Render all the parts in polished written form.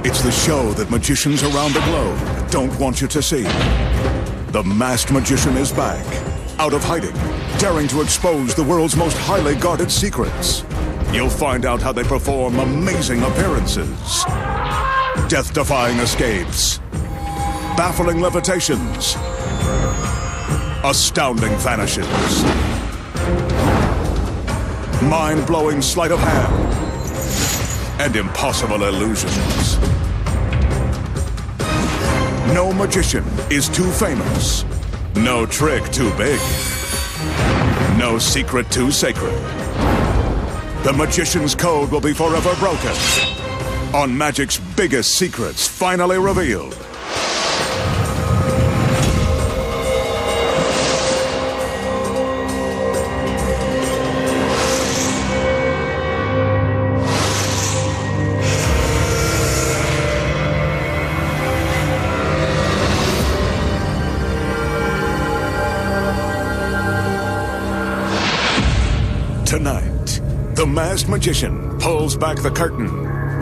It's the show that magicians around the globe don't want you to see. The Masked Magician is back, out of hiding, daring to expose the world's most highly guarded secrets. You'll find out how they perform amazing appearances, death-defying escapes, baffling levitations, astounding vanishes, mind-blowing sleight of hand, and impossible illusions. No magician is too famous, no trick too big, no secret too sacred. The magician's code will be forever broken on magic's biggest secrets finally revealed. Tonight, the Masked Magician pulls back the curtain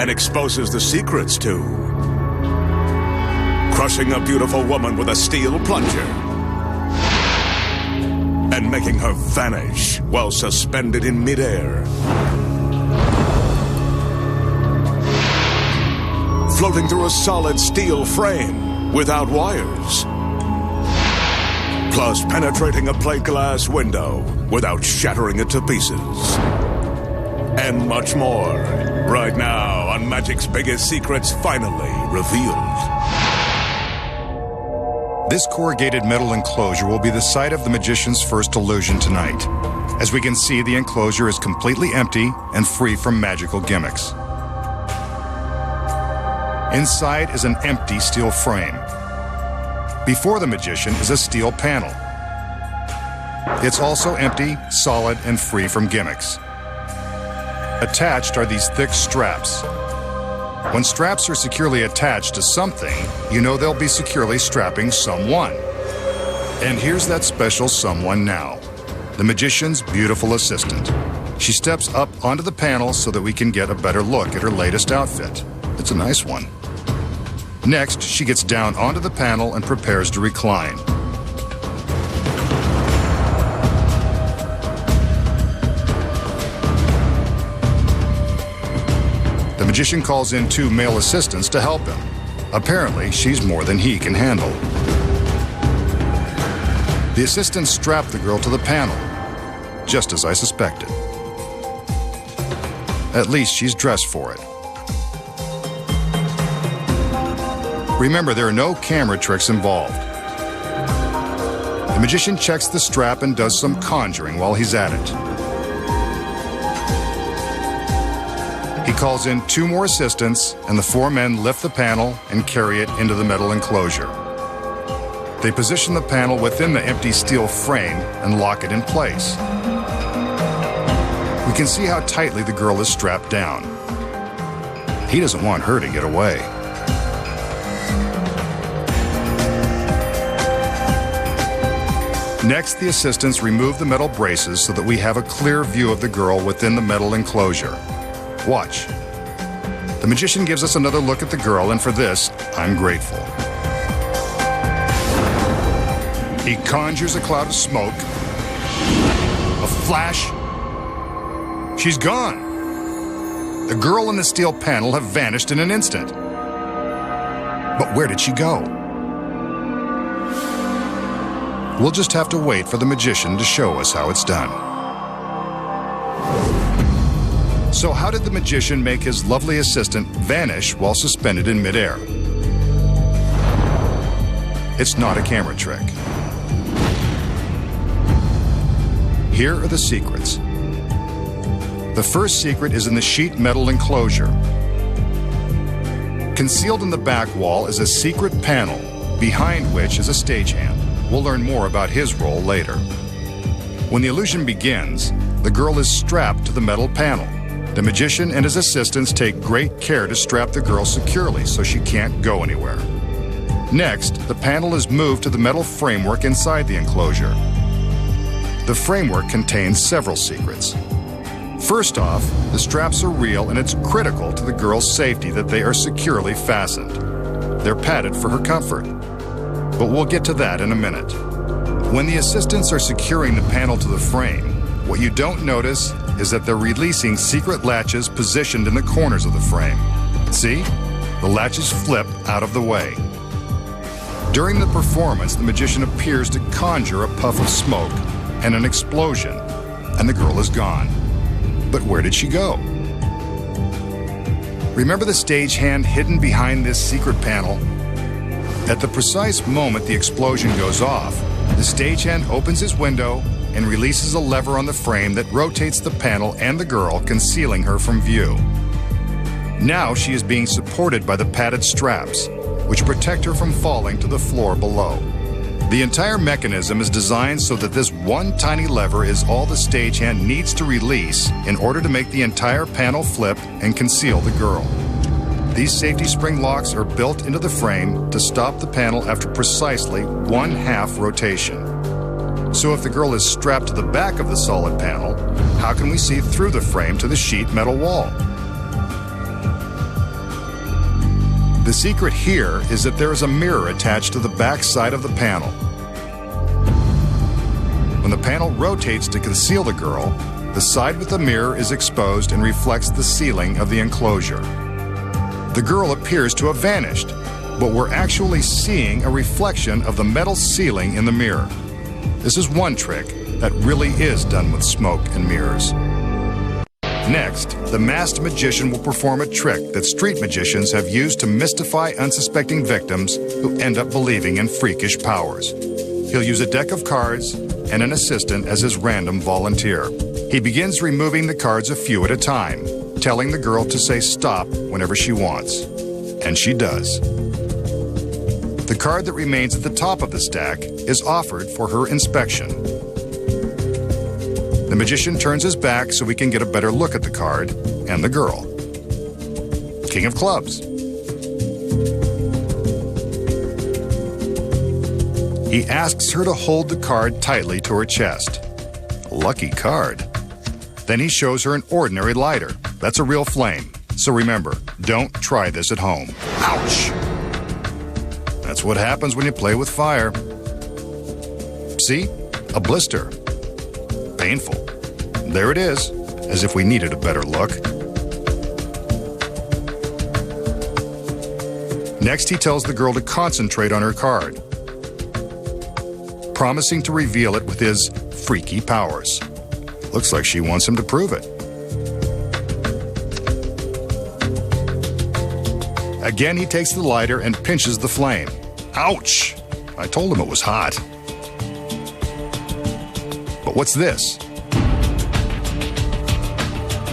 and exposes the secrets to crushing a beautiful woman with a steel plunger and making her vanish while suspended in midair, floating through a solid steel frame without wires, plus penetrating a plate glass window without shattering it to pieces. And much more, right now on Magic's Biggest Secrets finally revealed. This corrugated metal enclosure will be the site of the magician's first illusion tonight. As we can see, the enclosure is completely empty and free from magical gimmicks. Inside is an empty steel frame. Before the magician is a steel panel. It's also empty, solid, and free from gimmicks. Attached are these thick straps. When straps are securely attached to something, you know they'll be securely strapping someone. And here's that special someone now, the magician's beautiful assistant. She steps up onto the panel so that we can get a better look at her latest outfit. It's a nice one. Next, she gets down onto the panel and prepares to recline. The magician calls in 2 male assistants to help him. Apparently, she's more than he can handle. The assistants strap the girl to the panel, just as I suspected. At least she's dressed for it. Remember, there are no camera tricks involved. The magician checks the strap and does some conjuring while he's at it. He calls in 2 more assistants, and the 4 men lift the panel and carry it into the metal enclosure. They position the panel within the empty steel frame and lock it in place. We can see how tightly the girl is strapped down. He doesn't want her to get away. Next, the assistants remove the metal braces so that we have a clear view of the girl within the metal enclosure. Watch. The magician gives us another look at the girl, and for this, I'm grateful. He conjures a cloud of smoke. A flash. She's gone. The girl and the steel panel have vanished in an instant. But where did she go? We'll just have to wait for the magician to show us how it's done. So how did the magician make his lovely assistant vanish while suspended in midair? It's not a camera trick. Here are the secrets. The first secret is in the sheet metal enclosure. Concealed in the back wall is a secret panel, behind which is a stagehand. We'll learn more about his role later. When the illusion begins, the girl is strapped to the metal panel. The magician and his assistants take great care to strap the girl securely so she can't go anywhere. Next, the panel is moved to the metal framework inside the enclosure. The framework contains several secrets. First off, the straps are real and it's critical to the girl's safety that they are securely fastened. They're padded for her comfort. But we'll get to that in a minute. When the assistants are securing the panel to the frame, what you don't notice is that they're releasing secret latches positioned in the corners of the frame. See? The latches flip out of the way. During the performance, the magician appears to conjure a puff of smoke and an explosion, and the girl is gone. But where did she go? Remember the stagehand hidden behind this secret panel? At the precise moment the explosion goes off, the stagehand opens his window and releases a lever on the frame that rotates the panel and the girl, concealing her from view. Now she is being supported by the padded straps, which protect her from falling to the floor below. The entire mechanism is designed so that this one tiny lever is all the stagehand needs to release in order to make the entire panel flip and conceal the girl. These safety spring locks are built into the frame to stop the panel after precisely 1/2 rotation. So if the girl is strapped to the back of the solid panel, how can we see through the frame to the sheet metal wall? The secret here is that there is a mirror attached to the back side of the panel. When the panel rotates to conceal the girl, the side with the mirror is exposed and reflects the ceiling of the enclosure. The girl appears to have vanished, but we're actually seeing a reflection of the metal ceiling in the mirror. This is one trick that really is done with smoke and mirrors. Next, the masked magician will perform a trick that street magicians have used to mystify unsuspecting victims who end up believing in freakish powers. He'll use a deck of cards and an assistant as his random volunteer. He begins removing the cards a few at a time, telling the girl to say stop whenever she wants. And she does. The card that remains at the top of the stack is offered for her inspection. The magician turns his back so we can get a better look at the card and the girl. King of Clubs. He asks her to hold the card tightly to her chest. Lucky card. Then he shows her an ordinary lighter. That's a real flame. So remember, don't try this at home. Ouch! That's what happens when you play with fire. See? A blister. Painful. There it is, as if we needed a better look. Next, he tells the girl to concentrate on her card, promising to reveal it with his freaky powers. Looks like she wants him to prove it. Again, he takes the lighter and pinches the flame. Ouch! I told him it was hot. But what's this?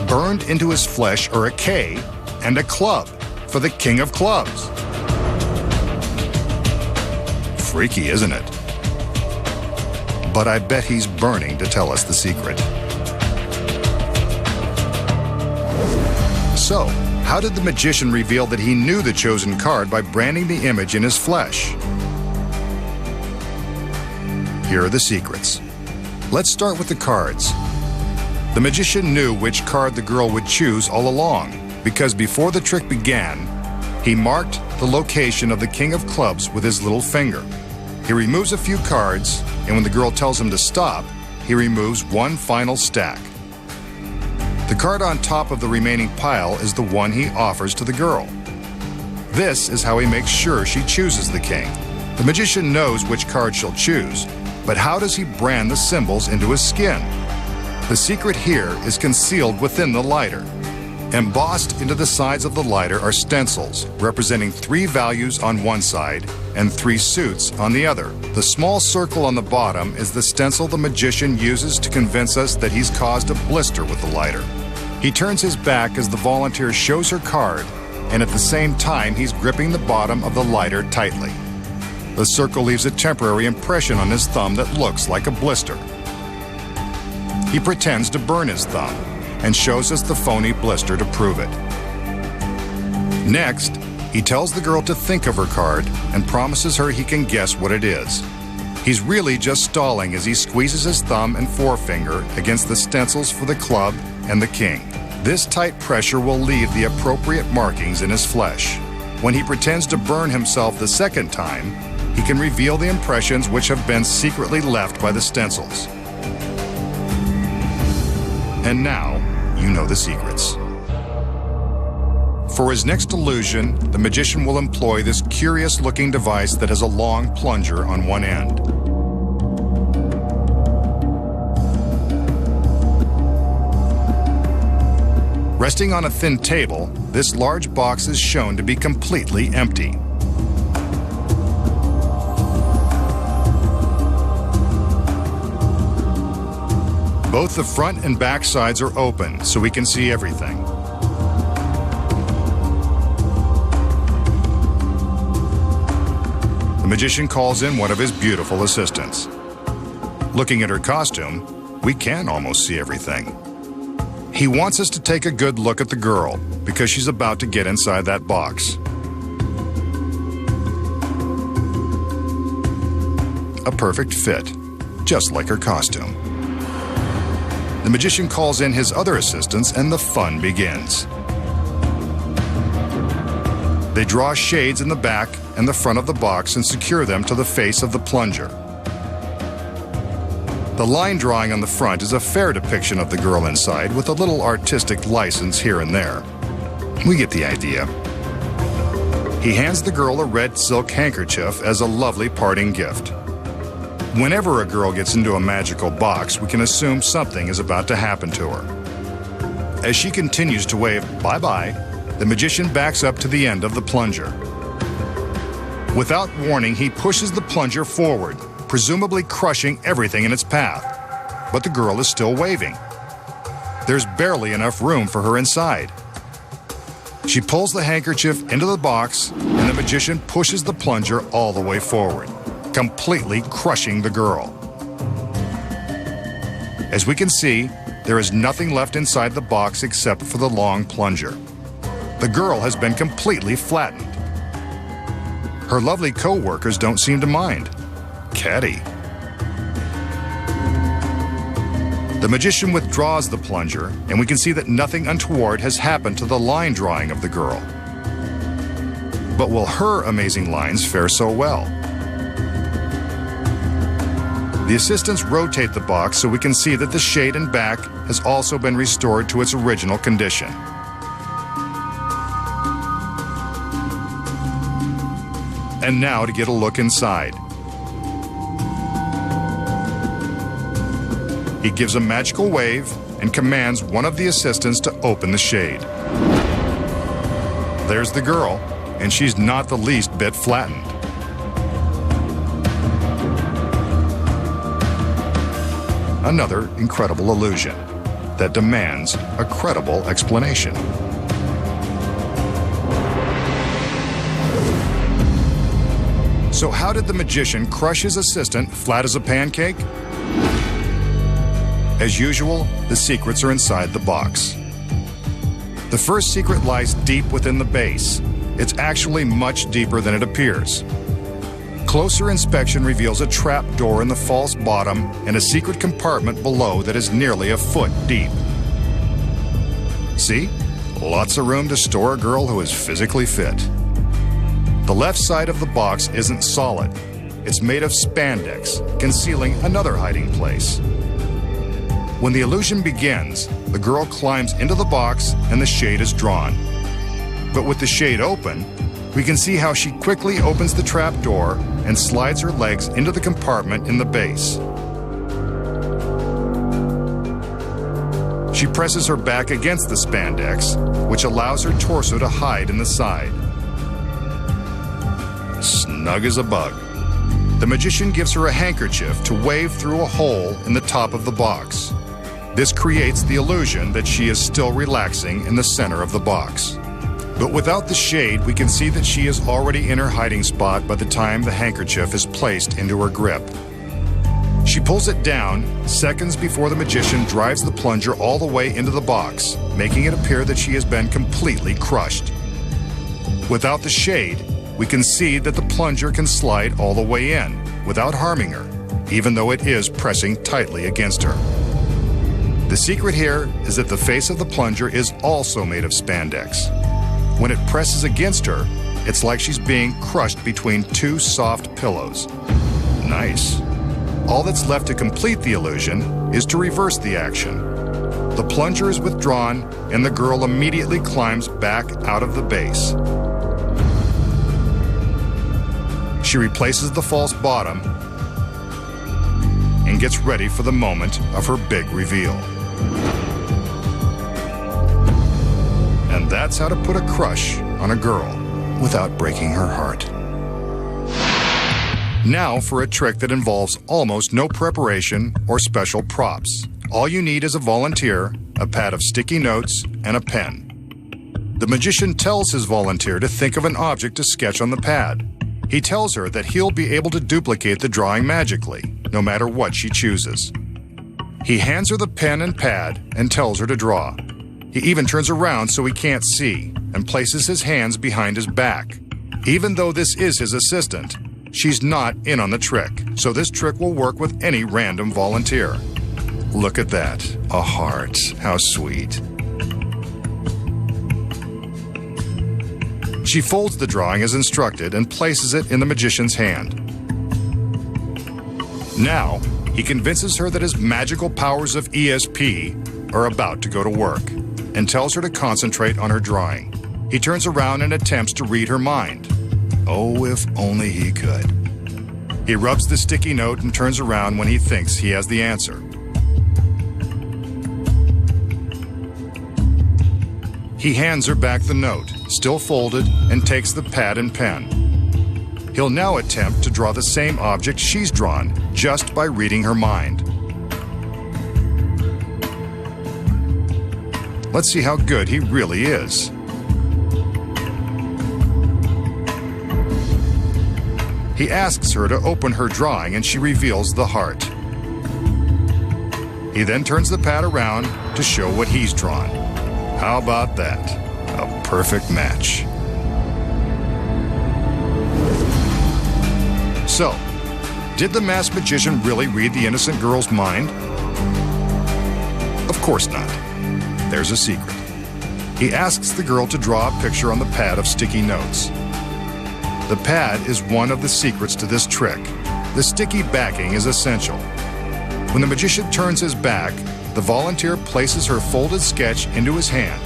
Burned into his flesh are a K and a club for the King of Clubs. Freaky, isn't it? But I bet he's burning to tell us the secret. So, how did the magician reveal that he knew the chosen card by branding the image in his flesh? Here are the secrets. Let's start with the cards. The magician knew which card the girl would choose all along, because before the trick began, he marked the location of the King of Clubs with his little finger. He removes a few cards, and when the girl tells him to stop, he removes one final stack. The card on top of the remaining pile is the one he offers to the girl. This is how he makes sure she chooses the king. The magician knows which card she'll choose, but how does he brand the symbols into his skin? The secret here is concealed within the lighter. Embossed into the sides of the lighter are stencils representing 3 values on one side and 3 suits on the other. The small circle on the bottom is the stencil the magician uses to convince us that he's caused a blister with the lighter. He turns his back as the volunteer shows her card, and at the same time he's gripping the bottom of the lighter tightly. The circle leaves a temporary impression on his thumb that looks like a blister. He pretends to burn his thumb and shows us the phony blister to prove it. Next, he tells the girl to think of her card and promises her he can guess what it is. He's really just stalling as he squeezes his thumb and forefinger against the stencils for the club and the king. This tight pressure will leave the appropriate markings in his flesh. When he pretends to burn himself the second time, he can reveal the impressions which have been secretly left by the stencils. And now, you know the secrets. For his next illusion, the magician will employ this curious-looking device that has a long plunger on one end. Resting on a thin table, this large box is shown to be completely empty. Both the front and back sides are open, so we can see everything. The magician calls in one of his beautiful assistants. Looking at her costume, we can almost see everything. He wants us to take a good look at the girl, because she's about to get inside that box. A perfect fit, just like her costume. The magician calls in his other assistants and the fun begins. They draw shades in the back and the front of the box and secure them to the face of the plunger. The line drawing on the front is a fair depiction of the girl inside, with a little artistic license here and there. We get the idea. He hands the girl a red silk handkerchief as a lovely parting gift. Whenever a girl gets into a magical box, we can assume something is about to happen to her. As she continues to wave bye-bye, the magician backs up to the end of the plunger. Without warning, he pushes the plunger forward, presumably crushing everything in its path. But the girl is still waving. There's barely enough room for her inside. She pulls the handkerchief into the box, and the magician pushes the plunger all the way forward, completely crushing the girl. As we can see, there is nothing left inside the box except for the long plunger. The girl has been completely flattened. Her lovely co-workers don't seem to mind. Catty. The magician withdraws the plunger, and we can see that nothing untoward has happened to the line drawing of the girl. But will her amazing lines fare so well? The assistants rotate the box so we can see that the shade and back has also been restored to its original condition. And now to get a look inside. He gives a magical wave and commands one of the assistants to open the shade. There's the girl, and she's not the least bit flattened. Another incredible illusion that demands a credible explanation. So how did the magician crush his assistant flat as a pancake? As usual, the secrets are inside the box. The first secret lies deep within the base. It's actually much deeper than it appears. Closer inspection reveals a trap door in the false bottom and a secret compartment below that is nearly a foot deep. See? Lots of room to store a girl who is physically fit. The left side of the box isn't solid. It's made of spandex, concealing another hiding place. When the illusion begins, the girl climbs into the box and the shade is drawn. But with the shade open, we can see how she quickly opens the trap door and slides her legs into the compartment in the base. She presses her back against the spandex, which allows her torso to hide in the side. Snug as a bug. The magician gives her a handkerchief to wave through a hole in the top of the box. This creates the illusion that she is still relaxing in the center of the box. But without the shade, we can see that she is already in her hiding spot by the time the handkerchief is placed into her grip. She pulls it down seconds before the magician drives the plunger all the way into the box, making it appear that she has been completely crushed. Without the shade, we can see that the plunger can slide all the way in without harming her, even though it is pressing tightly against her. The secret here is that the face of the plunger is also made of spandex. When it presses against her, it's like she's being crushed between two soft pillows. Nice. All that's left to complete the illusion is to reverse the action. The plunger is withdrawn and the girl immediately climbs back out of the base. She replaces the false bottom and gets ready for the moment of her big reveal. And that's how to put a crush on a girl without breaking her heart. Now for a trick that involves almost no preparation or special props. All you need is a volunteer, a pad of sticky notes, and a pen. The magician tells his volunteer to think of an object to sketch on the pad. He tells her that he'll be able to duplicate the drawing magically, no matter what she chooses. He hands her the pen and pad and tells her to draw. He even turns around so he can't see and places his hands behind his back. Even though this is his assistant, she's not in on the trick, so this trick will work with any random volunteer. Look at that, a heart, how sweet. She folds the drawing as instructed and places it in the magician's hand. Now, he convinces her that his magical powers of ESP are about to go to work and tells her to concentrate on her drawing. He turns around and attempts to read her mind. Oh, if only he could. He rubs the sticky note and turns around when he thinks he has the answer. He hands her back the note, still folded, and takes the pad and pen. He'll now attempt to draw the same object she's drawn just by reading her mind. Let's see how good he really is. He asks her to open her drawing and she reveals the heart. He then turns the pad around to show what he's drawn. How about that? A perfect match. So, did the masked magician really read the innocent girl's mind? Of course not. There's a secret. He asks the girl to draw a picture on the pad of sticky notes. The pad is one of the secrets to this trick. The sticky backing is essential. When the magician turns his back, the volunteer places her folded sketch into his hand.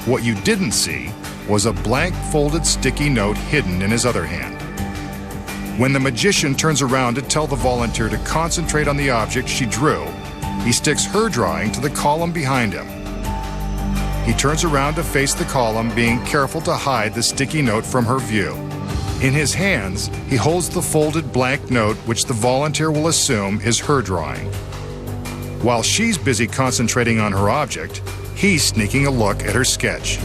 What you didn't see was a blank folded sticky note hidden in his other hand. When the magician turns around to tell the volunteer to concentrate on the object she drew, he sticks her drawing to the column behind him. He turns around to face the column, being careful to hide the sticky note from her view. In his hands, he holds the folded blank note, which the volunteer will assume is her drawing. While she's busy concentrating on her object, he's sneaking a look at her sketch.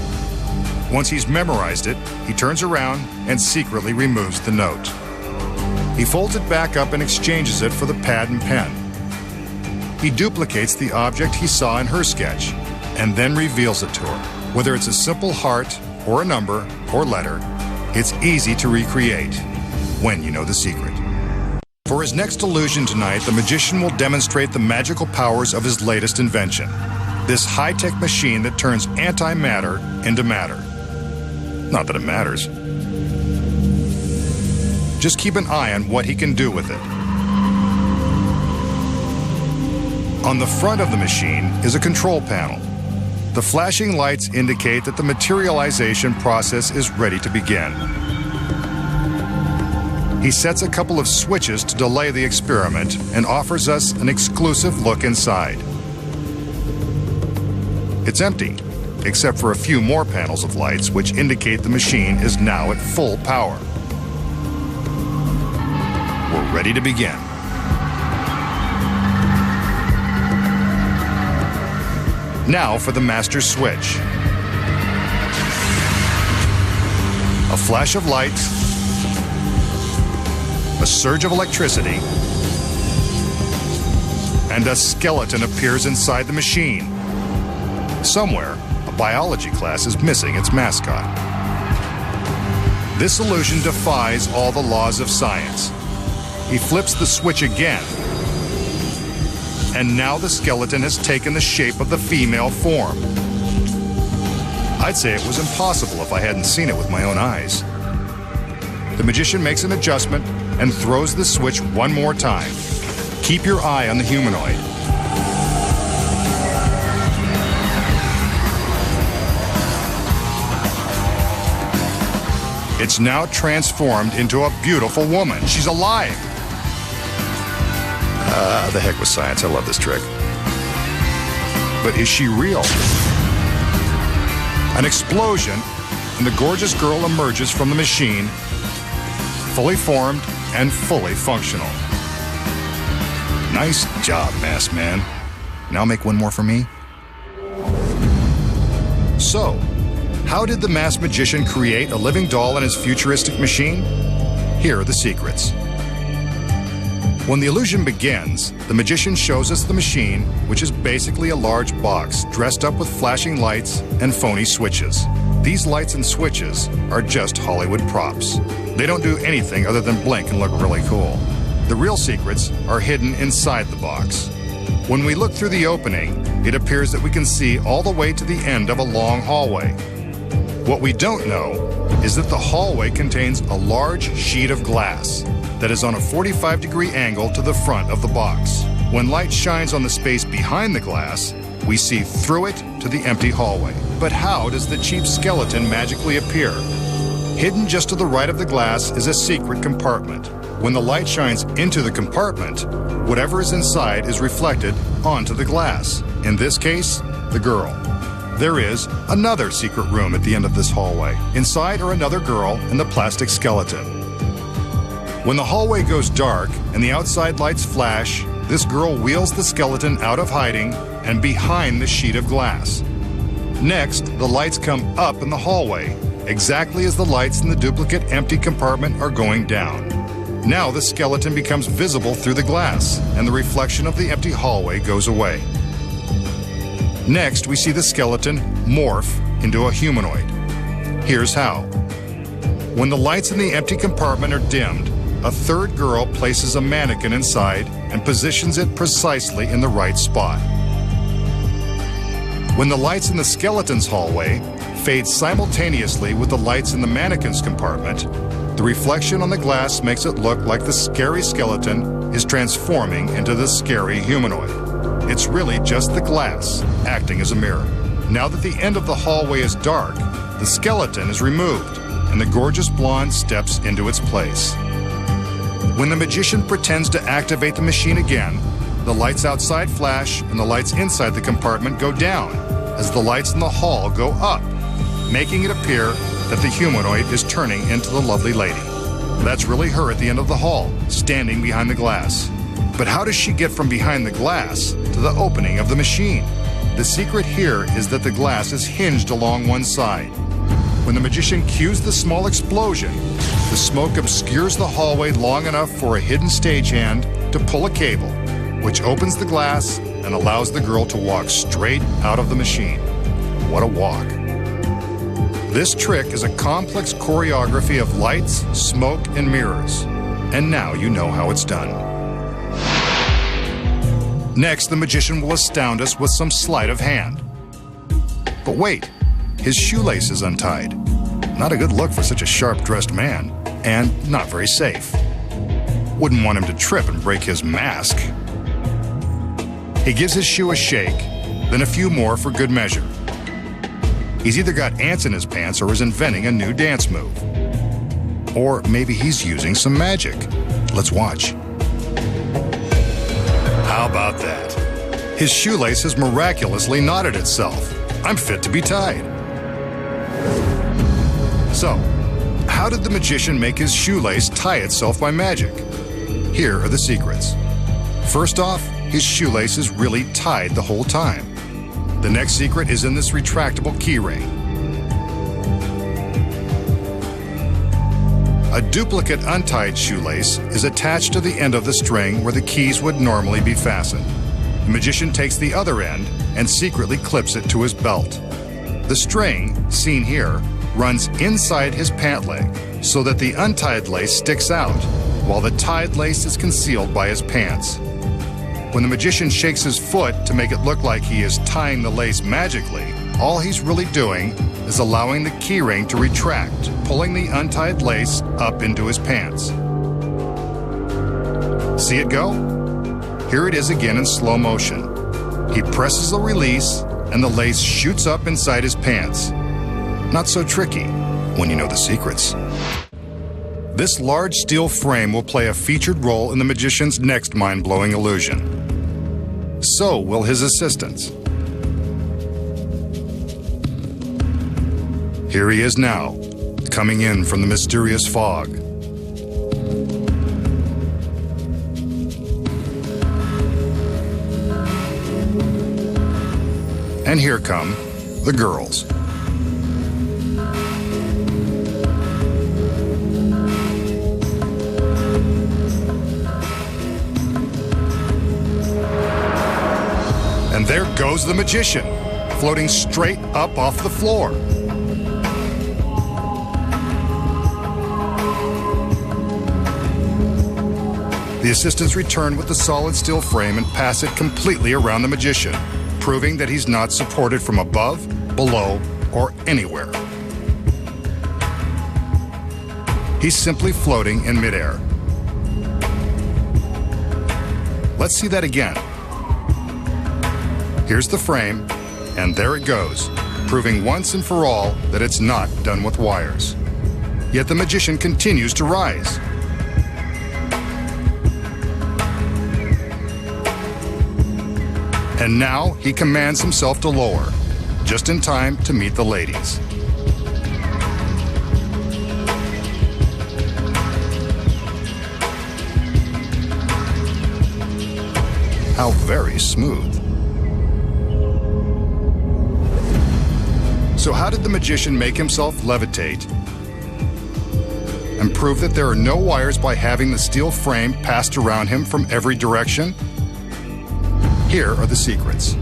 Once he's memorized it, he turns around and secretly removes the note. He folds it back up and exchanges it for the pad and pen. He duplicates the object he saw in her sketch and then reveals it to her. Whether it's a simple heart or a number or letter, it's easy to recreate when you know the secret. For his next illusion tonight, the magician will demonstrate the magical powers of his latest invention, this high-tech machine that turns antimatter into matter. Not that it matters. Just keep an eye on what he can do with it. On the front of the machine is a control panel. The flashing lights indicate that the materialization process is ready to begin. He sets a couple of switches to delay the experiment and offers us an exclusive look inside. It's empty, except for a few more panels of lights which indicate the machine is now at full power. We're ready to begin. Now for the master switch. A flash of light, a surge of electricity, and a skeleton appears inside the machine. Somewhere, a biology class is missing its mascot. This illusion defies all the laws of science. He flips the switch again, and now the skeleton has taken the shape of the female form. I'd say it was impossible if I hadn't seen it with my own eyes. The magician makes an adjustment and throws the switch one more time. Keep your eye on the humanoid. It's now transformed into a beautiful woman. She's alive. The heck with science. I love this trick. But is she real? An explosion, and the gorgeous girl emerges from the machine, fully formed and fully functional. Nice job, Masked Man. Now make one more for me. So, how did the masked magician create a living doll in his futuristic machine? Here are the secrets. When the illusion begins, the magician shows us the machine, which is basically a large box dressed up with flashing lights and phony switches. These lights and switches are just Hollywood props. They don't do anything other than blink and look really cool. The real secrets are hidden inside the box. When we look through the opening, it appears that we can see all the way to the end of a long hallway. What we don't know is that the hallway contains a large sheet of glass that is on a 45-degree angle to the front of the box. When light shines on the space behind the glass, we see through it to the empty hallway. But how does the cheap skeleton magically appear? Hidden just to the right of the glass is a secret compartment. When the light shines into the compartment, whatever is inside is reflected onto the glass. In this case, the girl. There is another secret room at the end of this hallway. Inside are another girl and the plastic skeleton. When the hallway goes dark and the outside lights flash, this girl wheels the skeleton out of hiding and behind the sheet of glass. Next, the lights come up in the hallway, exactly as the lights in the duplicate empty compartment are going down. Now the skeleton becomes visible through the glass, and the reflection of the empty hallway goes away. Next, we see the skeleton morph into a humanoid. Here's how. When the lights in the empty compartment are dimmed, a third girl places a mannequin inside and positions it precisely in the right spot. When the lights in the skeleton's hallway fade simultaneously with the lights in the mannequin's compartment, the reflection on the glass makes it look like the scary skeleton is transforming into the scary humanoid. It's really just the glass acting as a mirror. Now that the end of the hallway is dark, the skeleton is removed and the gorgeous blonde steps into its place. When the magician pretends to activate the machine again, the lights outside flash and the lights inside the compartment go down as the lights in the hall go up, making it appear that the humanoid is turning into the lovely lady. That's really her at the end of the hall, standing behind the glass. But how does she get from behind the glass to the opening of the machine? The secret here is that the glass is hinged along one side. When the magician cues the small explosion, the smoke obscures the hallway long enough for a hidden stagehand to pull a cable, which opens the glass and allows the girl to walk straight out of the machine. What a walk. This trick is a complex choreography of lights, smoke, and mirrors. And now you know how it's done. Next, the magician will astound us with some sleight of hand. But wait, his shoelace is untied. Not a good look for such a sharp-dressed man, and not very safe. Wouldn't want him to trip and break his mask. He gives his shoe a shake, then a few more for good measure. He's either got ants in his pants or is inventing a new dance move. Or maybe he's using some magic. Let's watch. How about that? His shoelace has miraculously knotted itself. I'm fit to be tied. So, how did the magician make his shoelace tie itself by magic? Here are the secrets. First off, his shoelace is really tied the whole time. The next secret is in this retractable key ring. A duplicate untied shoelace is attached to the end of the string where the keys would normally be fastened. The magician takes the other end and secretly clips it to his belt. The string, seen here, runs inside his pant leg so that the untied lace sticks out, while the tied lace is concealed by his pants. When the magician shakes his foot to make it look like he is tying the lace magically, all he's really doing is allowing the keyring to retract, pulling the untied lace up into his pants. See it go? Here it is again in slow motion. He presses the release and the lace shoots up inside his pants. Not so tricky when you know the secrets. This large steel frame will play a featured role in the magician's next mind-blowing illusion. So will his assistants. Here he is now, coming in from the mysterious fog. And here come the girls. And there goes the magician, floating straight up off the floor. The assistants return with the solid steel frame and pass it completely around the magician, proving that he's not supported from above, below, or anywhere. He's simply floating in midair. Let's see that again. Here's the frame, and there it goes, proving once and for all that it's not done with wires. Yet the magician continues to rise. And now he commands himself to lower, just in time to meet the ladies. How very smooth. So how did the magician make himself levitate and prove that there are no wires by having the steel frame passed around him from every direction? Here are the secrets.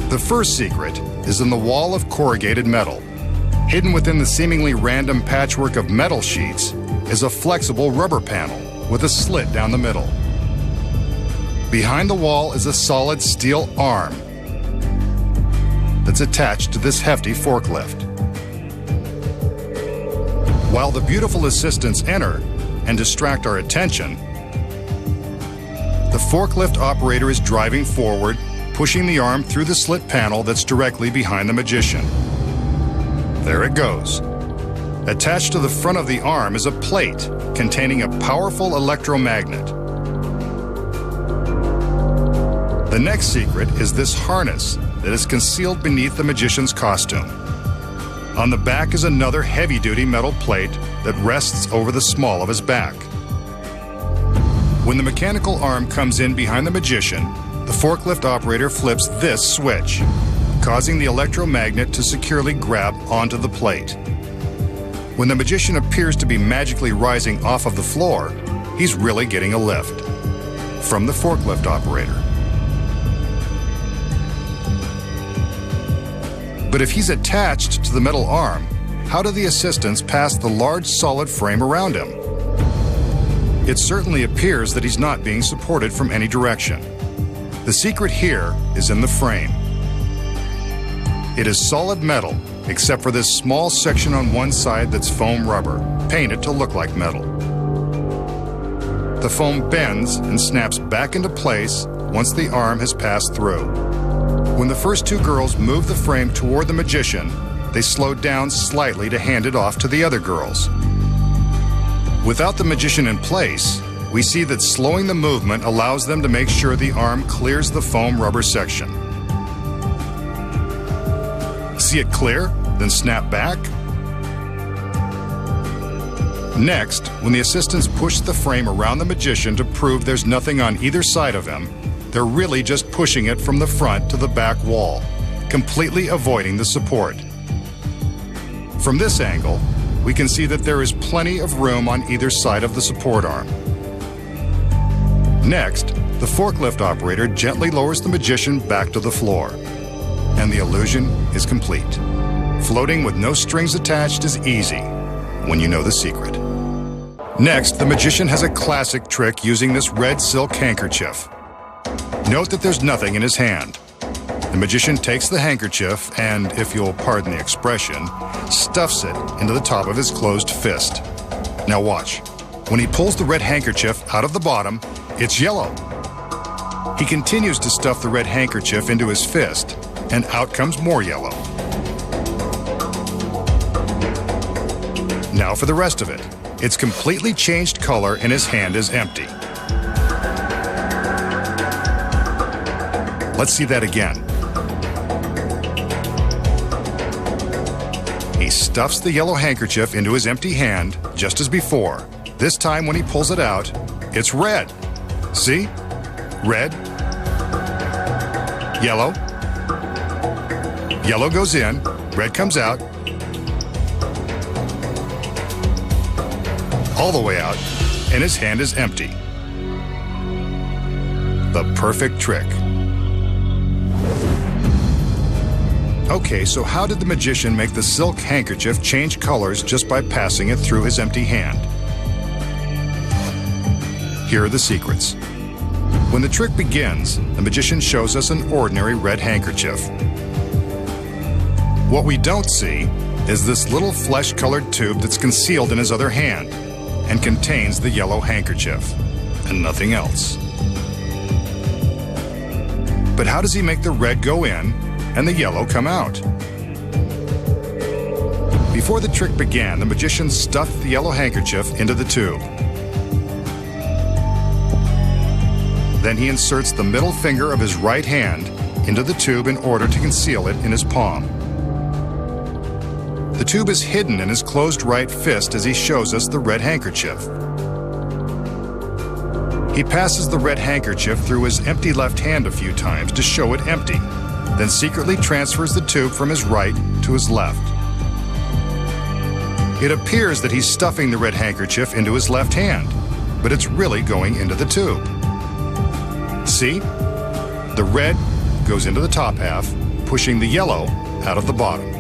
The first secret is in the wall of corrugated metal. Hidden within the seemingly random patchwork of metal sheets is a flexible rubber panel with a slit down the middle. Behind the wall is a solid steel arm that's attached to this hefty forklift. While the beautiful assistants enter and distract our attention, the forklift operator is driving forward, pushing the arm through the slit panel that's directly behind the magician. There it goes. Attached to the front of the arm is a plate containing a powerful electromagnet. The next secret is this harness that is concealed beneath the magician's costume. On the back is another heavy-duty metal plate that rests over the small of his back. When the mechanical arm comes in behind the magician, the forklift operator flips this switch, causing the electromagnet to securely grab onto the plate. When the magician appears to be magically rising off of the floor, he's really getting a lift from the forklift operator. But if he's attached to the metal arm, how do the assistants pass the large solid frame around him? It certainly appears that he's not being supported from any direction. The secret here is in the frame. It is solid metal, except for this small section on one side that's foam rubber, painted to look like metal. The foam bends and snaps back into place once the arm has passed through. When the first two girls moved the frame toward the magician, they slowed down slightly to hand it off to the other girls. Without the magician in place, we see that slowing the movement allows them to make sure the arm clears the foam rubber section. See it clear, then snap back? Next, when the assistants push the frame around the magician to prove there's nothing on either side of him, they're really just pushing it from the front to the back wall, completely avoiding the support. From this angle, we can see that there is plenty of room on either side of the support arm. Next, the forklift operator gently lowers the magician back to the floor, and the illusion is complete. Floating with no strings attached is easy when you know the secret. Next, the magician has a classic trick using this red silk handkerchief. Note that there's nothing in his hand. The magician takes the handkerchief and, if you'll pardon the expression, stuffs it into the top of his closed fist. Now watch. When he pulls the red handkerchief out of the bottom, it's yellow. He continues to stuff the red handkerchief into his fist, and out comes more yellow. Now for the rest of it. It's completely changed color and his hand is empty. Let's see that again. He stuffs the yellow handkerchief into his empty hand, just as before. This time when he pulls it out, it's red. See? Red. Yellow. Yellow goes in, red comes out. All the way out, and his hand is empty. The perfect trick. Okay, so how did the magician make the silk handkerchief change colors just by passing it through his empty hand? Here are the secrets. When the trick begins, the magician shows us an ordinary red handkerchief. What we don't see is this little flesh-colored tube that's concealed in his other hand and contains the yellow handkerchief, and nothing else. But how does he make the red go in and the yellow come out? Before the trick began, the magician stuffed the yellow handkerchief into the tube. Then he inserts the middle finger of his right hand into the tube in order to conceal it in his palm. The tube is hidden in his closed right fist as he shows us the red handkerchief. He passes the red handkerchief through his empty left hand a few times to show it empty, then secretly transfers the tube from his right to his left. It appears that he's stuffing the red handkerchief into his left hand, but it's really going into the tube. See? The red goes into the top half, pushing the yellow out of the bottom.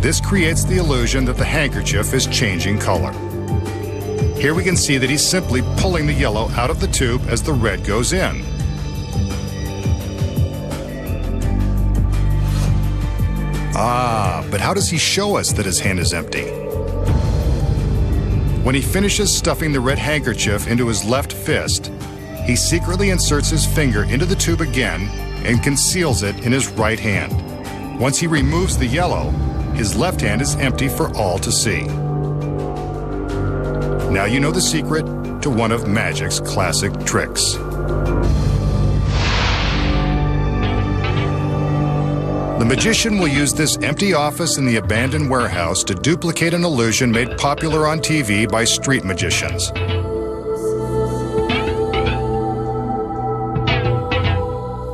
This creates the illusion that the handkerchief is changing color. Here we can see that he's simply pulling the yellow out of the tube as the red goes in. But how does he show us that his hand is empty? When he finishes stuffing the red handkerchief into his left fist, he secretly inserts his finger into the tube again and conceals it in his right hand. Once he removes the yellow, his left hand is empty for all to see. Now you know the secret to one of magic's classic tricks. The magician will use this empty office in the abandoned warehouse to duplicate an illusion made popular on TV by street magicians.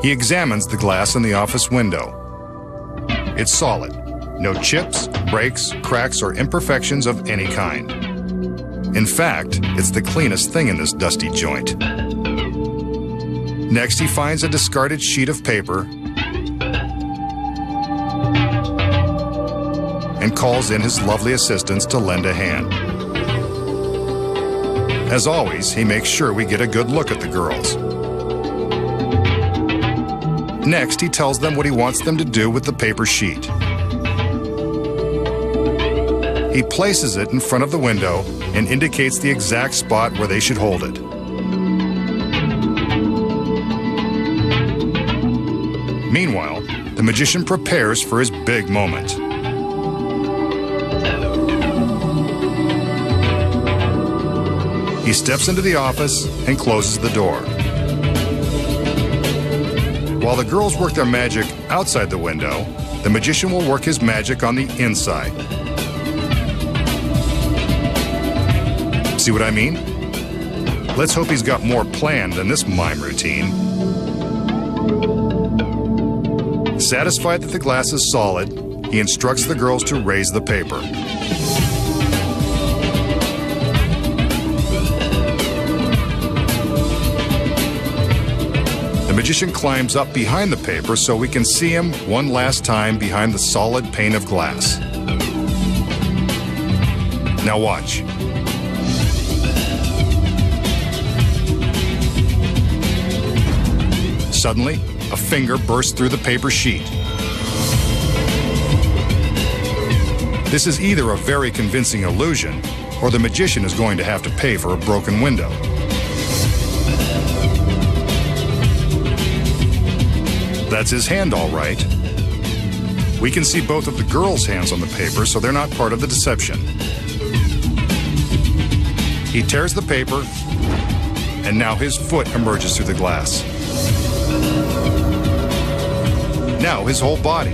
He examines the glass in the office window. It's solid. No chips, breaks, cracks, or imperfections of any kind. In fact, it's the cleanest thing in this dusty joint. Next, he finds a discarded sheet of paper and calls in his lovely assistants to lend a hand. As always, he makes sure we get a good look at the girls. Next, he tells them what he wants them to do with the paper sheet. He places it in front of the window and indicates the exact spot where they should hold it. Meanwhile, the magician prepares for his big moment. He steps into the office and closes the door. While the girls work their magic outside the window, the magician will work his magic on the inside. See what I mean? Let's hope he's got more planned than this mime routine. Satisfied that the glass is solid, he instructs the girls to raise the paper. The magician climbs up behind the paper so we can see him one last time behind the solid pane of glass. Now watch. Suddenly, a finger bursts through the paper sheet. This is either a very convincing illusion, or the magician is going to have to pay for a broken window. That's his hand, all right. We can see both of the girls' hands on the paper, so they're not part of the deception. He tears the paper, and now his foot emerges through the glass. Now his whole body.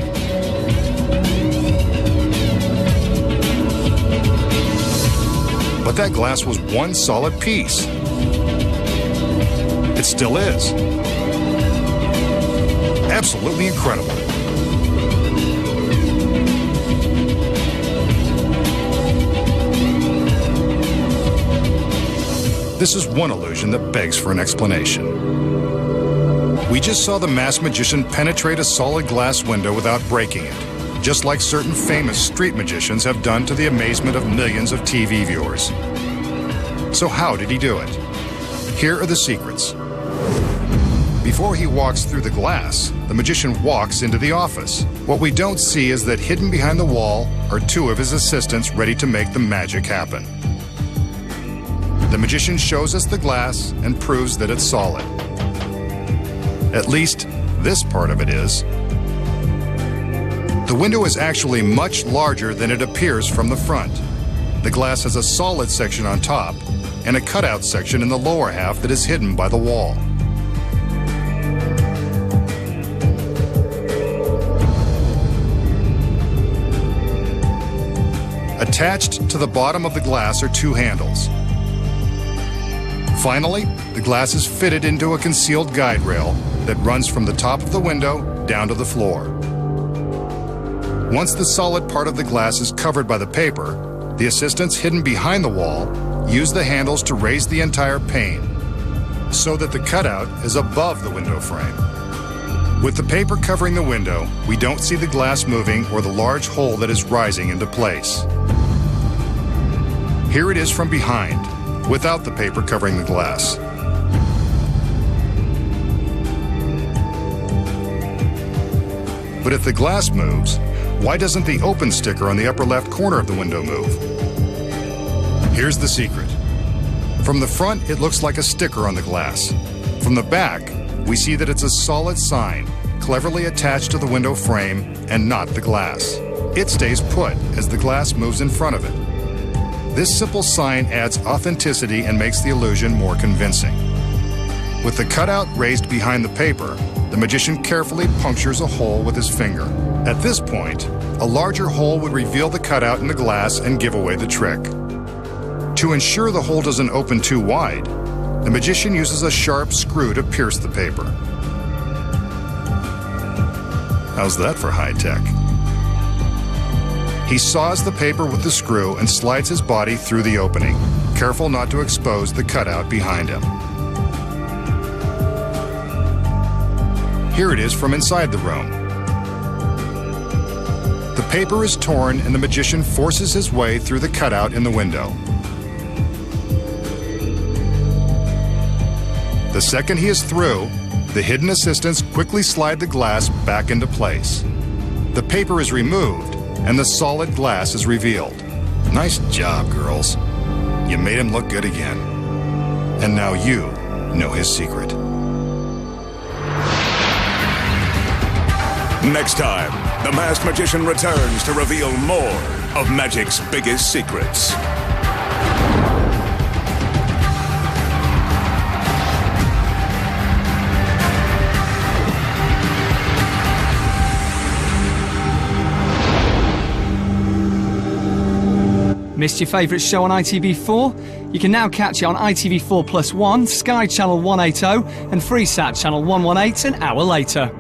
But that glass was one solid piece. It still is. Absolutely incredible. This is one illusion that begs for an explanation. We just saw the masked magician penetrate a solid glass window without breaking it, just like certain famous street magicians have done to the amazement of millions of TV viewers. So how did he do it? Here are the secrets. Before he walks through the glass, the magician walks into the office. What we don't see is that hidden behind the wall are two of his assistants ready to make the magic happen. The magician shows us the glass and proves that it's solid. At least, this part of it is. The window is actually much larger than it appears from the front. The glass has a solid section on top and a cutout section in the lower half that is hidden by the wall. Attached to the bottom of the glass are two handles. Finally, the glass is fitted into a concealed guide rail that runs from the top of the window down to the floor. Once the solid part of the glass is covered by the paper, the assistants hidden behind the wall use the handles to raise the entire pane so that the cutout is above the window frame. With the paper covering the window, we don't see the glass moving or the large hole that is rising into place. Here it is from behind, without the paper covering the glass. But if the glass moves, why doesn't the open sticker on the upper left corner of the window move? Here's the secret. From the front, it looks like a sticker on the glass. From the back, we see that it's a solid sign, cleverly attached to the window frame and not the glass. It stays put as the glass moves in front of it. This simple sign adds authenticity and makes the illusion more convincing. With the cutout raised behind the paper, the magician carefully punctures a hole with his finger. At this point, a larger hole would reveal the cutout in the glass and give away the trick. To ensure the hole doesn't open too wide, the magician uses a sharp screw to pierce the paper. How's that for high tech? He saws the paper with the screw and slides his body through the opening, careful not to expose the cutout behind him. Here it is from inside the room. The paper is torn and the magician forces his way through the cutout in the window. The second he is through, the hidden assistants quickly slide the glass back into place. The paper is removed and the solid glass is revealed. Nice job, girls. You made him look good again. And now you know his secret. Next time, the Masked Magician returns to reveal more of magic's biggest secrets. Missed your favourite show on ITV4? You can now catch it on ITV4+1, Sky Channel 180 and Freesat Channel 118 an hour later.